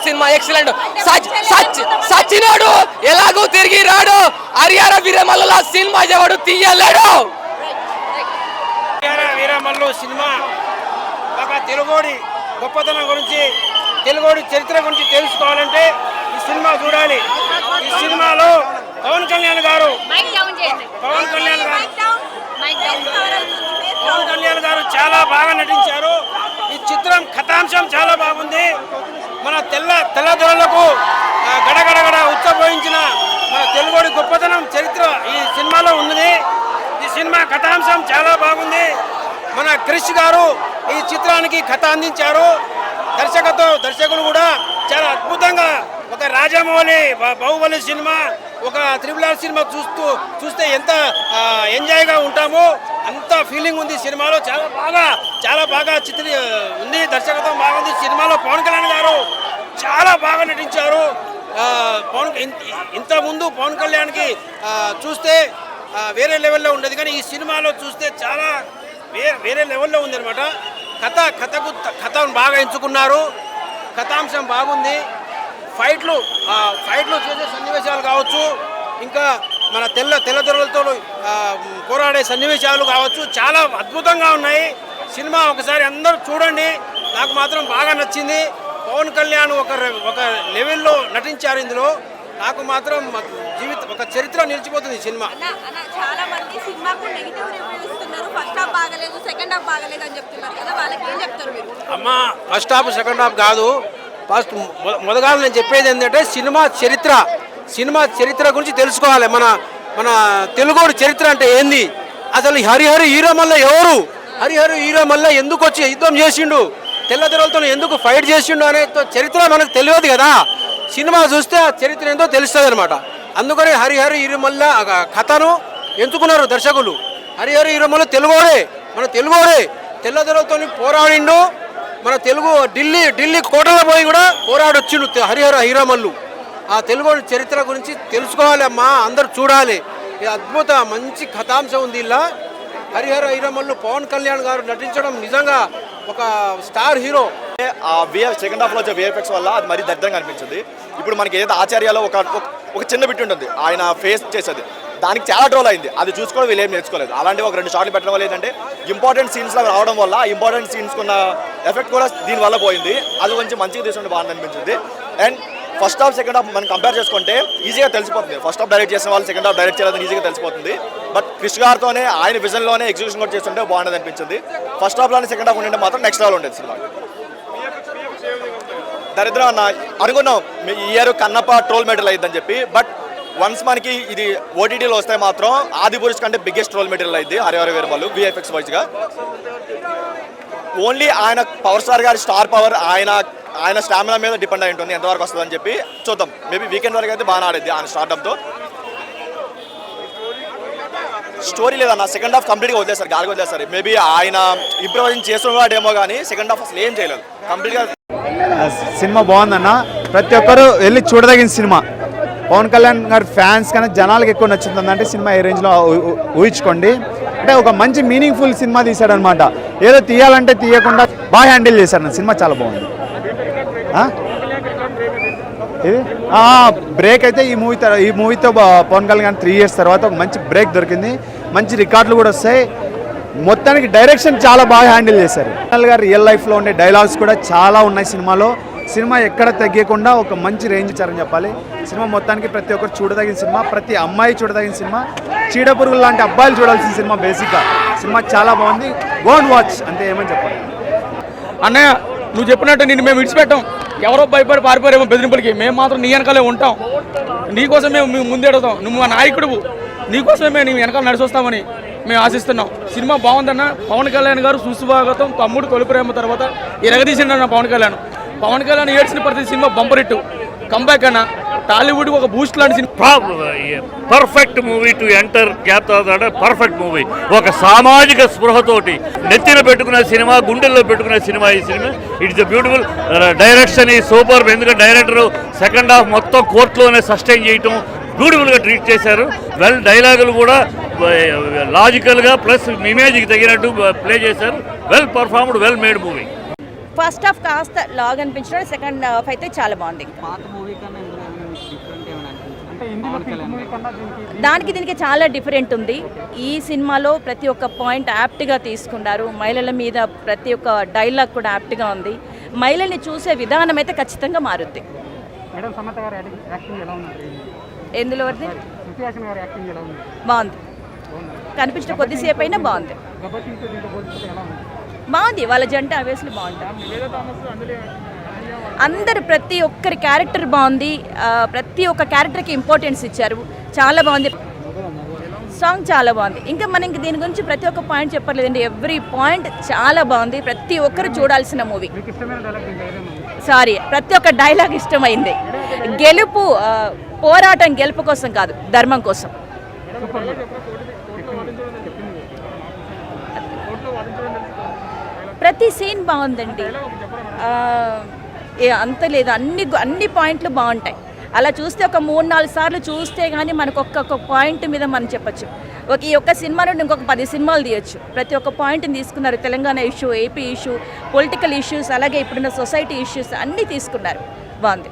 Cinema excellent. సచ్చినోడు ఎలాగూ తిరిగి రాడు. హరిహర వీరమల్లు సినిమా ఎవడు తీయలేడు. వీరమల్లు సినిమా ఒక తెలుగోడి గొప్పతనం గురించి, తెలుగోడి చరిత్ర గురించి తెలుసుకోవాలంటే ఈ సినిమా చూడాలి. ఈ సినిమాలో పవన్ కళ్యాణ్ గారు చాలా బాగా నటించారు. ఈ చిత్రం కథాంశం చాలా బాగుంది. మన తెల్లదొరలకు గడగడగడ ఉచ్చబోయించిన మన తెలుగోడి గొప్పతనం చరిత్ర ఈ సినిమాలో ఉన్నది. ఈ సినిమా కథాంశం చాలా బాగుంది. మన క్రిష్ గారు ఈ చిత్రానికి కథ అందించారు. దర్శకులు కూడా చాలా అద్భుతంగా, ఒక రాజమౌళి బాహుబలి సినిమా, ఒక త్రిబుల్ ఆర్ సినిమా చూస్తే ఎంత ఎంజాయ్గా ఉంటామో అంత ఫీలింగ్ ఉంది సినిమాలో. చాలా బాగా ఉంది. దర్శకత్వం బాగుంది. సినిమాలో పవన్ కళ్యాణ్ గారు చాలా బాగా నటించారు. ఇంతకుముందు పవన్ కళ్యాణ్కి చూస్తే వేరే లెవెల్లో ఉండేది, కానీ ఈ సినిమాలో చూస్తే చాలా వేరే లెవెల్లో ఉంది అనమాట. కథను బాగా ఎంచుకున్నారు. కథాంశం బాగుంది. ఫైట్లు చేసే సన్నివేశాలు కావచ్చు, ఇంకా మన తెల్లదొరలతో పోరాడే సన్నివేశాలు కావచ్చు, చాలా అద్భుతంగా ఉన్నాయి. సినిమా ఒకసారి అందరూ చూడండి. నాకు మాత్రం బాగా నచ్చింది. పవన్ కళ్యాణ్ ఒక లెవెల్లో నటించారు ఇందులో. నాకు మాత్రం ఒక చరిత్ర నిలిచిపోతుంది సినిమా. చాలా మంది సినిమాకు నెగిటివ్ రివ్యూ ఇస్తున్నారు. ఫస్ట్ హాఫ్ బాగలేదు, సెకండ్ హాఫ్ బాగలేదు అని చెప్తున్నారు కదా, వాళ్ళకి ఏం చెప్తారు మీరు? అమ్మా, ఫస్ట్ హాఫ్ సెకండ్ హాఫ్ కాదు. మొదగా నేను చెప్పేది ఏంటంటే సినిమా చరిత్ర గురించి తెలుసుకోవాలి. మన తెలుగోడి చరిత్ర అంటే ఏంది, అసలు హరిహర వీరమల్లు ఎవరు, హరిహర వీరమల్లు ఎందుకు వచ్చి యుద్ధం చేసిండు, తెల్లదొరలతో ఎందుకు ఫైట్ చేసిండు అనే చరిత్ర మనకు తెలియదు కదా. సినిమా చూస్తే ఆ చరిత్ర ఏందో తెలుస్తుంది అనమాట. అందుకని హరిహర వీరమల్లు కథను ఎంచుకున్నారు దర్శకులు. హరిహర వీరమల్లు మన తెలుగోడే తెల్లదొరలతో పోరాడిండు. మన తెలుగు ఢిల్లీ కోటలో పోయి కూడా పోరాడొచ్చిండు హరిహర వీరమల్లు. ఆ తెలుగు చరిత్ర గురించి తెలుసుకోవాలి అమ్మా, అందరు చూడాలి. ఇది అద్భుత మంచి కథాంశం ఉంది. ఇలా హరిహర వీరమల్లు పవన్ కళ్యాణ్ గారు నటించడం నిజంగా ఒక స్టార్ హీరో. సెకండ్ హాఫ్లో వచ్చే విఎఫ్ఎక్స్ వల్ల అది మరీ దరిద్రంగా అనిపించింది. ఇప్పుడు మనకి ఏదైతే ఆచార్యాలో ఒక చిన్న బిట్ ఉంటుంది, ఆయన ఫేస్ చేసేది, దానికి చాలా ట్రోల్ అయింది. అది చూసుకోవడం వీళ్ళు ఏం నేర్చుకోలేదు. అలాంటి ఒక 2 షాట్లు పెట్టడం వల్ల ఏంటంటే ఇంపార్టెంట్ సీన్స్లో రావడం వల్ల ఇంపార్టెంట్ సీన్స్ ఉన్న ఎఫెక్ట్ కూడా దీనివల్ల పోయింది. అది కొంచెం మంచిగా తీసుకుంటే బాగుంది అనిపించింది. And first half second half మనం కంపేర్ చేసుకుంటే ఈజీగా తెలిసిపోతుంది. ఫస్ట్ హాఫ్ డైరెక్ట్ చేసిన వాళ్ళు సెకండ్ హాఫ్ డైరెక్ట్ చేయాలని ఈజీగా తెలిసిపోతుంది. బట్ క్రిష్ గారితోనే ఆయన విజన్లోనే ఎగ్జిక్యూషన్ కూడా చేస్తుంటే బాగుండేది అనిపించింది. ఫస్ట్ హాఫ్లోనే సెకండ్ హాఫ్ ఉండే మాత్రం నెక్స్ట్ లెవెల్ ఉండేది సినిమా. దరిద్రం అన్న అనుకున్నాం ఈ ఇయర్ కన్నప్ప ట్రోల్ మెటీరియల్ అయ్యిందని చెప్పి. బట్ వన్స్ మనకి ఇది ఓటీటీలో వస్తే మాత్రం ఆదిపురుష్ కంటే బిగ్గెస్ట్ ట్రోల్ మెటీరియల్ అయింది హరిహర వీరమల్లు విఎఫ్ఎక్స్ వైజ్గా. ఓన్లీ ఆయన పవర్ స్టార్ గారి స్టార్ పవర్, ఆయన స్టామినా మీద డిపెండ్ అయి ఉంటుంది ఎంతవరకు వస్తుందని చెప్పి. చూద్దాం, మేబీ వీకెండ్ వరకు అయితే బాగా ఆడేది ఆయన స్టార్డంతో. స్టోరీ లేదన్న, సెకండ్ హాఫ్ కంప్లీట్గా వదిలేస్తారు, గాలికి వదిలేస్తారు. మేబీ ఆయన ఇంప్రూవైజింగ్ చేస్తున్నాడేమో కానీ సెకండ్ హాఫ్ అసలు ఏం చేయలేదు కంప్లీట్గా. సినిమా బాగుందన్న, ప్రతి ఒక్కరు వెళ్ళి చూడదగిన సినిమా. పవన్ కళ్యాణ్ గారి ఫ్యాన్స్ కన్నా జనాలకు ఎక్కువ నచ్చుతుందంటే సినిమా ఏ రేంజ్లో ఊహించుకోండి. అంటే ఒక మంచి మీనింగ్ఫుల్ సినిమా తీశాడనమాట. ఏదో తీయాలంటే తీయకుండా బాగా హ్యాండిల్ చేశాడు. సినిమా చాలా బాగుంది. ఇది బ్రేక్ అయితే ఈ మూవీతో పవన్ కళ్యాణ్ 3 years తర్వాత ఒక మంచి బ్రేక్ దొరికింది. మంచి రికార్డులు కూడా వస్తాయి. మొత్తానికి డైరెక్షన్ చాలా బాగా హ్యాండిల్ చేశారు. కళ్యాణ్ గారు రియల్ లైఫ్లో ఉండే డైలాగ్స్ కూడా చాలా ఉన్నాయి సినిమాలో. సినిమా ఎక్కడ తగ్గకుండా ఒక మంచి రేంజ్ ఇచ్చారని చెప్పాలి. సినిమా మొత్తానికి ప్రతి ఒక్కరు చూడదగిన సినిమా, ప్రతి అమ్మాయి చూడదగిన సినిమా, చీడపురుగులు లాంటి అబ్బాయిలు చూడాల్సిన సినిమా. బేసిక్గా సినిమా చాలా బాగుంది. గో అండ్ వాచ్, అంతే ఏమని చెప్పాలి. అన్నయ్య నువ్వు చెప్పినట్టు నిన్ను మేము విడిచిపెట్టాం. ఎవరో భయపడి పారిపోయారేమో బెదిరింపులకి, మేము మాత్రం నీ వెనకాలే ఉంటాం. నీకోసమే మేము ముందే అడుగుతాం. నువ్వు మా నాయకుడు, నీకోసమే మేము నీ వెనకాల నడిచొస్తామని మేము ఆశిస్తున్నాం. సినిమా బాగుందన్న. పవన్ కళ్యాణ్ గారు సుస్వాగతం. తమ్ముడు తొలిప్రేమ తర్వాత ఎరగదీసిండన్న పవన్ కళ్యాణ్ ఏడ్చిన ప్రతి సినిమా బంపరిట్టు కంబ్యాక్ అన్న. టాలీవుడ్ ఒక బూస్ట్ లాంటి cinema. Perfect movie to enter gap తర్వాత పర్ఫెక్ట్ మూవీ. ఒక సామాజిక స్పృహతోటి నెత్తిన పెట్టుకునే సినిమా, గుండెల్లో పెట్టుకునే సినిమా ఈ సినిమా. It's beautiful. డైరెక్షన్ ఈ సూపర్. ఎందుకంటే డైరెక్టర్ సెకండ్ హాఫ్ మొత్తం కోర్టులోనే సస్టైన్ చేయటం బ్యూటిఫుల్గా ట్రీట్ చేశారు. వెల్ డైలాగులు కూడా లాజికల్గా ప్లస్ ఇమేజ్కి తగినట్టు ప్లే చేశారు. Well performed, well made movie. First half కాస్త లాగ్ అనిపించిన, సెకండ్ హాఫ్ అయితే చాలా బాగుంది. దానికి దీనికి చాలా డిఫరెంట్ ఉంది. ఈ సినిమాలో ప్రతి ఒక్క పాయింట్ యాప్ట్గా తీసుకున్నారు. మహిళల మీద ప్రతి ఒక్క డైలాగ్ కూడా యాప్ట్గా ఉంది. మహిళల్ని చూసే విధానం అయితే ఖచ్చితంగా మారుద్ది. ఎందులో బాగుంది, కనిపించిన కొద్దిసేపు అయినా బాగుంది. బాగుంది, వాళ్ళ జంట అవేస్లు బాగుంటుంది. అందరు ప్రతి ఒక్కరి క్యారెక్టర్ బాగుంది. ప్రతి ఒక్క క్యారెక్టర్కి ఇంపార్టెన్స్ ఇచ్చారు. చాలా బాగుంది. సాంగ్ చాలా బాగుంది. ఇంకా మనం దీని గురించి ప్రతి ఒక్క పాయింట్ చెప్పలేదండి. ఎవ్రీ పాయింట్ చాలా బాగుంది. ప్రతి ఒక్కరు చూడాల్సిన మూవీ. సారీ, ప్రతి ఒక్క డైలాగ్ ఇష్టమైంది. గెలుపు పోరాటం గెలుపు కోసం కాదు, ధర్మం కోసం. ప్రతి సీన్ బాగుందండి. అంత లేదు, అన్ని పాయింట్లు బాగుంటాయి. అలా చూస్తే ఒక 3-4 సార్లు చూస్తే కానీ మనకు ఒక్కొక్క పాయింట్ మీద మనం చెప్పచ్చు. ఈ ఒక్క సినిమా నుండి ఇంకొక 10 సినిమాలు తీయచ్చు. ప్రతి ఒక్క పాయింట్ని తీసుకున్నారు. Telangana issue, AP issue, political issues, అలాగే ఇప్పుడున్న సొసైటీ ఇష్యూస్ అన్నీ తీసుకున్నారు. బాగుంది.